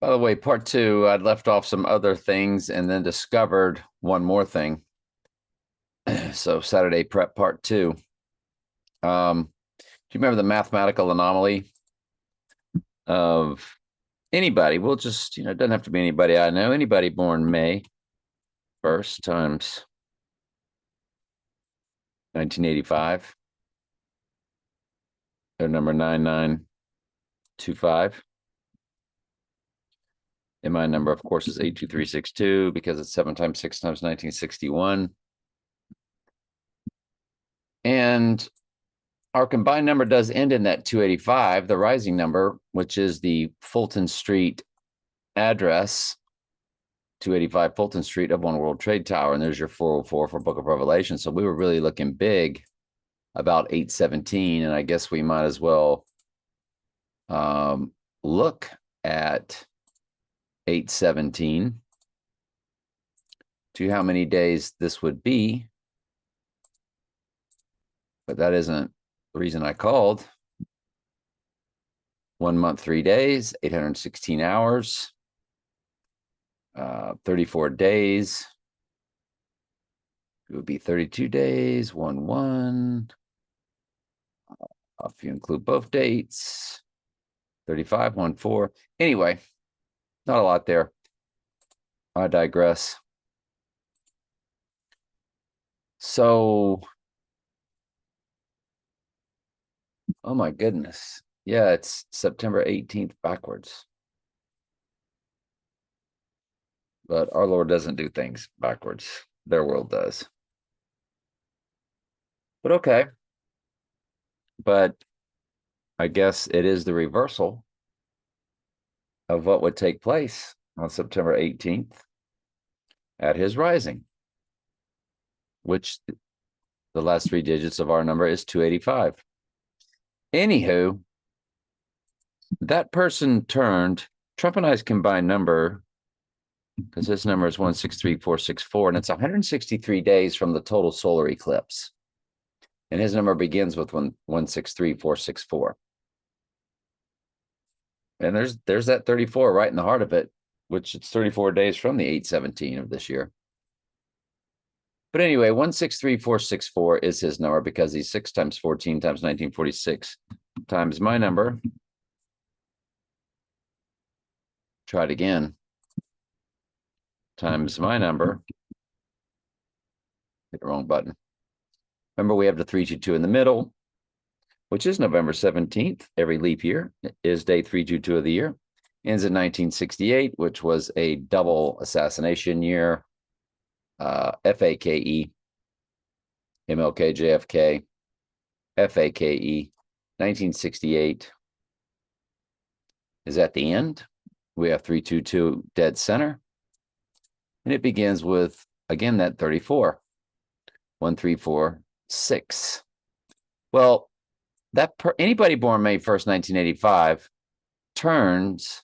By the way, part two, I'd left off some other things and then discovered one more thing. So Saturday prep part two. Do you remember the mathematical anomaly of anybody? We'll just, it doesn't have to be anybody I know. Anybody born May 1st times 1985. Their number 9925. And my number, of course, is 82362 because it's 7 times 6 times 1961. And our combined number does end in that 285, the rising number, which is the Fulton Street address, 285 Fulton Street of One World Trade Tower. And there's your 404 for Book of Revelation. So we were really looking big about 817. And I guess we might as well look at 817 to how many days this would be. But that isn't the reason I called. 1 month, 3 days, 816 hours, 34 days. It would be 32 days, 1-1. If you include both dates, 35, 1-4. Anyway, not a lot there. I digress. So, oh my goodness. Yeah, it's September 18th backwards. But our Lord doesn't do things backwards. Their world does. But okay. But I guess it is the reversal of what would take place on September 18th at his rising, which the last 3 digits of our number is 285. Anywho, that person turned Trump and I's combined number, because his number is 163464, and it's 163 days from the total solar eclipse. And his number begins with 163464. And there's that 34 right in the heart of it, which it's 34 days from the 817 of this year. But anyway, 163464 is his number because he's 6 times 14 times 1946 times my number. Try it again. Times my number. Hit the wrong button. Remember, we have the 322 in the middle, which is November 17th. Every leap year is day 322 of the year. Ends in 1968, which was a double assassination year. FAKE, MLK, JFK, FAKE, 1968 is at the end. We have 322 dead center. And it begins with, again, that 34, 1346. Well, anybody born May 1st, 1985 turns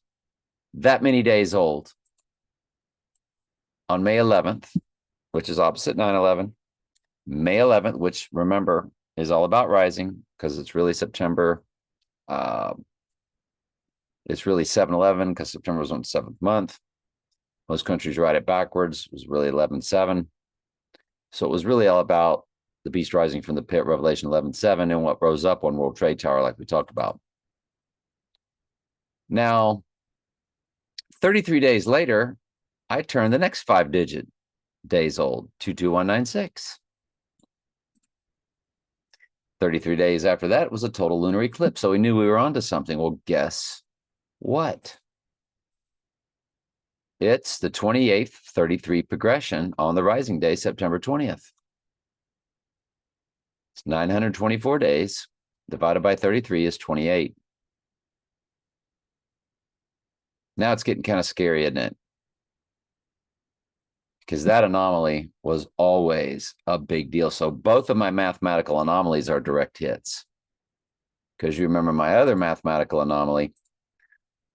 that many days old on May 11th, which is opposite 9/11. May 11th, which, remember, is all about rising because it's really September. It's really 7/11 because September was on the 7th month. Most countries write it backwards. It was really 11/7. So it was really all about the beast rising from the pit, Revelation 11:7, and what rose up on World Trade Tower, like we talked about. Now, 33 days later, I turned the next 5-digit days old, 22196. 33 days after that, it was a total lunar eclipse. So we knew we were onto something. Well, guess what? It's the 28th 33 progression on the rising day, September 20th. It's 924 days. Divided by 33 is 28. Now it's getting kind of scary, isn't it? Because that anomaly was always a big deal. So both of my mathematical anomalies are direct hits. Because you remember my other mathematical anomaly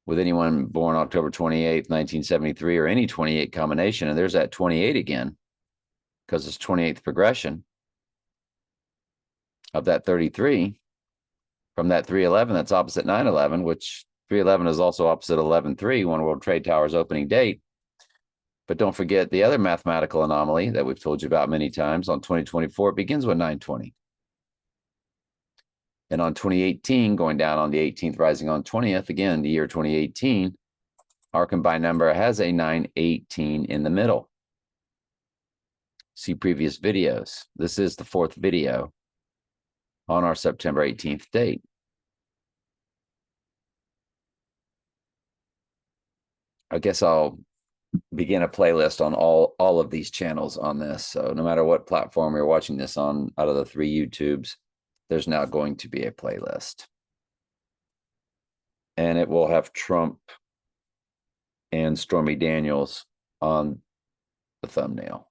with anyone born October 28th, 1973, or any 28 combination, and there's that 28 again, because it's 28th progression of that 33 from that 311 that's opposite 911, which 311 is also opposite 11.3, One World Trade Tower's opening date. But don't forget the other mathematical anomaly that we've told you about many times. On 2024, it begins with 920. And on 2018, going down on the 18th, rising on 20th, again, the year 2018, our combined number has a 918 in the middle. See previous videos. This is the fourth video on our September 18th date. I guess I'll begin a playlist on all of these channels on this. So no matter what platform you're watching this on, out of the 3 YouTubes, there's now going to be a playlist. And it will have Trump and Stormy Daniels on the thumbnail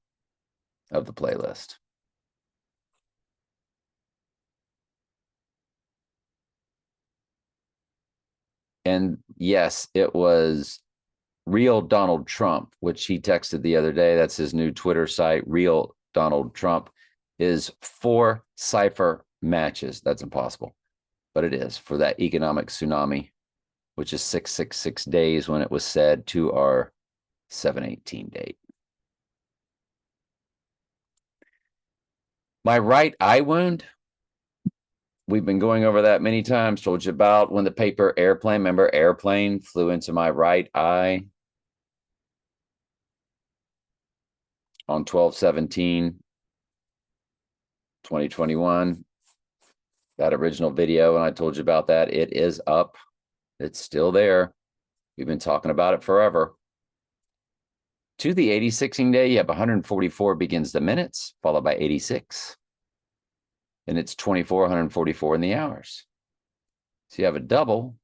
of the playlist. And yes, it was Real Donald Trump, which he texted the other day. That's his new Twitter site. Real Donald Trump is 4 cipher matches. That's impossible, but it is for that economic tsunami, which is 666 days when it was said to our 718 date. My right eye wound, we've been going over that many times, told you about when the paper airplane, remember airplane flew into my right eye on 12/17/2021. That original video, and I told you about that. It is up. It's still there. We've been talking about it forever. To the 86ing day, you have 144 begins the minutes, followed by 86. And it's 24, 144 in the hours. So you have a double,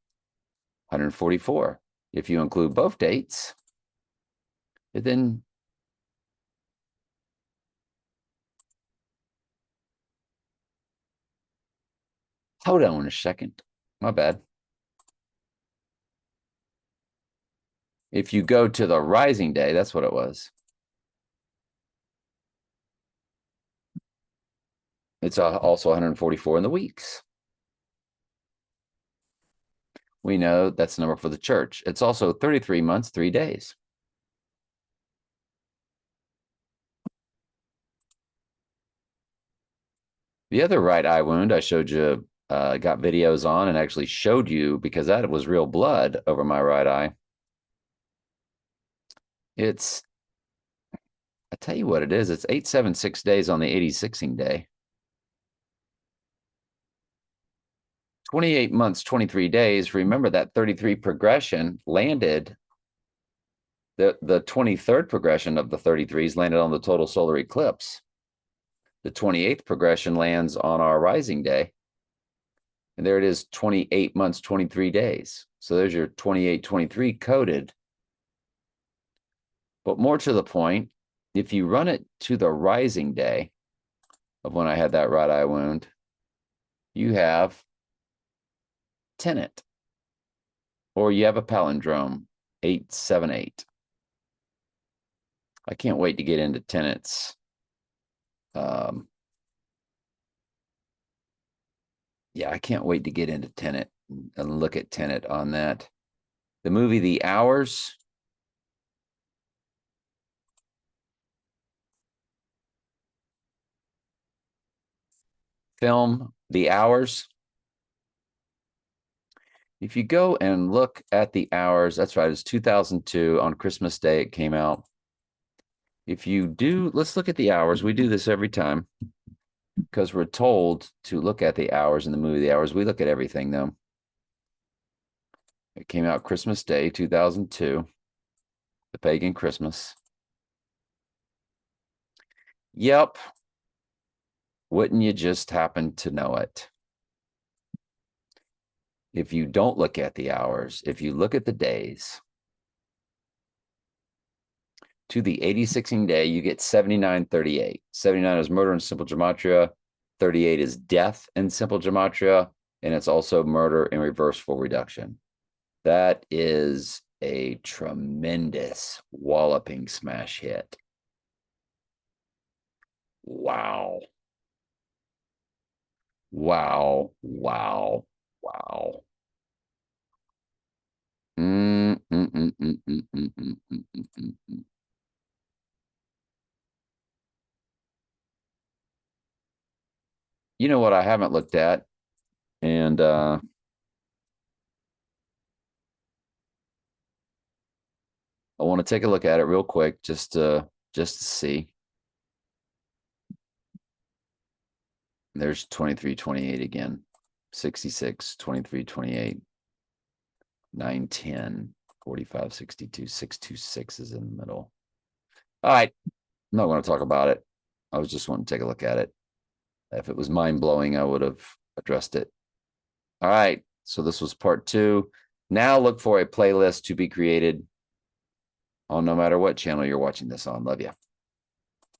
144. If you include both dates, it then hold on a second. My bad. If you go to the rising day, that's what it was. It's also 144 in the weeks. We know that's the number for the church. It's also 33 months, 3 days. The other right eye wound I showed you, got videos on and actually showed you because that was real blood over my right eye. It's, I tell you what it is. It's 876 days on the 86ing day. 28 months, 23 days. Remember that 33 progression landed, the 23rd progression of the 33s landed on the total solar eclipse. The 28th progression lands on our rising day. And there it is, 28 months, 23 days. So there's your 28, 23 coded. But more to the point, if you run it to the rising day of when I had that right eye wound, you have tenet, or you have a palindrome, 878. I can't wait to get into tenets. Yeah, I can't wait to get into tenet and look at tenet on that. The movie The Hours. Film The Hours. If you go and look at The Hours, that's right, it's 2002. On Christmas Day it came out. If you do, let's look at The Hours. We do this every time because we're told to look at The Hours in the movie The Hours. We look at everything, though. It came out Christmas Day, 2002, the pagan Christmas. Yep. Wouldn't you just happen to know it? If you don't look at the hours, if you look at the days, to the 86ing day, you get 7938. 79 is murder in simple gematria. 38 is death in simple gematria. And it's also murder in reverse full reduction. That is a tremendous walloping smash hit. Wow. Wow. Wow. Wow. You know what I haven't looked at? And I want to take a look at it real quick just to see. There's 2328 again. 66, 23, 28, 9, 10, 45, 62, 626 is in the middle. All right. I'm not going to talk about it. I was just wanting to take a look at it. If it was mind blowing, I would have addressed it. All right. So this was part 2. Now look for a playlist to be created on no matter what channel you're watching this on. Love you.